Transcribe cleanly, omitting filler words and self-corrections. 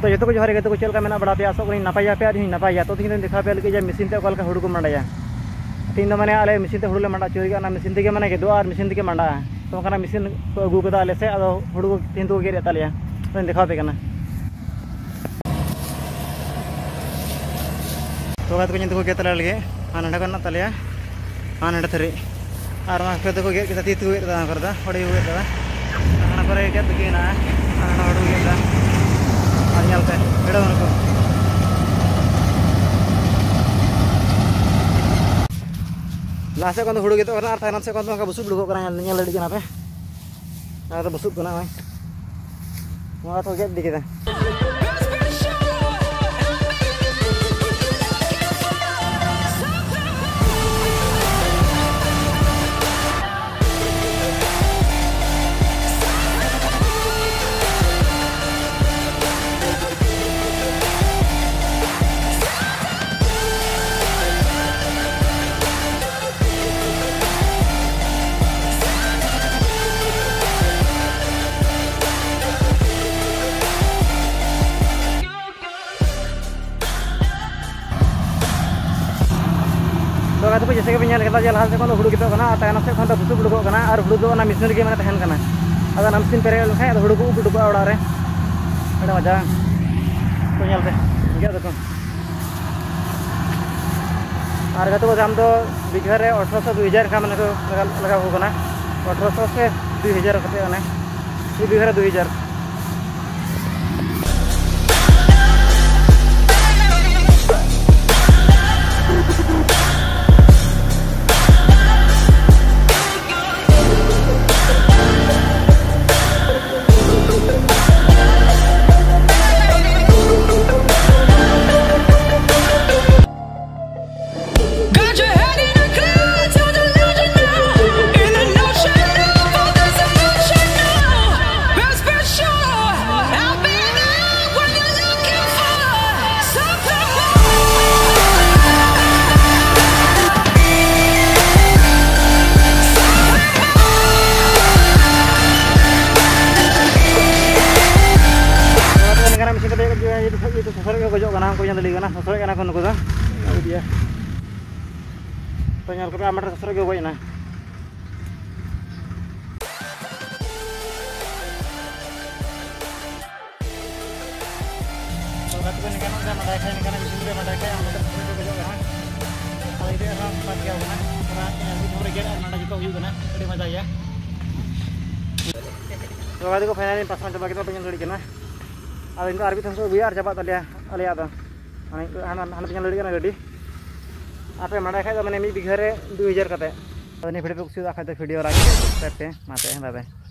तो जो को जोहार गए को चलका मेना बड़ा पे आसो करी नपाया पे आदि नपाया तो तीन देखा पे लगे मशीन ते कल का हुड़ को मंडाया तीन माने आले मशीन ते हुड़ ले मंडा चोरी का मशीन ते माने के दो और मशीन ते मंडा तो kana मशीन को अगू कदा आले से अदो हुड़ को तीन तो गेरे तालिया तो देखा पे कना तो बात को को गेतला लगे आनंड करना तालिया आनंड थरी और मा पे को गेत ती तू दा करदा ओडे हुए दा ana pare गेत बिकेना ana ओडू गेदा आजलते एडो उनको लासे को हुड़ गेतो और तायन से को का बुसुब लुगो करा नेल लड़ी जना पे आ तो बुसुब कना भाई मा तो गेत दिकेदा तो जैसे कि बिना लेता जल हाल से हुड़ गितो कना तायन से खन बुसुब उडुको कना और हुड़ दो मशीन गे माने तहन कना अगर मशीन पेरे लखे हुड़ को उडुको ओड़ा रे एडा मजा तो नेलते गे देखो और गतो हम तो बिघा रे 1800 2000 का माने को लगा हो कना 1800 से 2000 कते अने ई बिघा रे 2000 itu sosok ke gojok kana ko yang dali kana sosok kana kon ko da dia tanyal ko amar sosok ke gojna to gat ko ni kana da madai khai ni kana bisin dia madai khai amar sosok ke gojok kana kalau itu orang pat ke kana karena yang di nomor gear nada jito yu kana adi maja ya to gat ko finally pas macam kita pengen lari kana अब इनको RB थंसो बियार जबात अलिया अलिया तो माने हाना pen लड़ी गाड़ी आपे माडा खाय तो माने मी बिघा रे 2000 कते अब ने भिडियो कुछ आखा तो वीडियो राखे पे माते बाय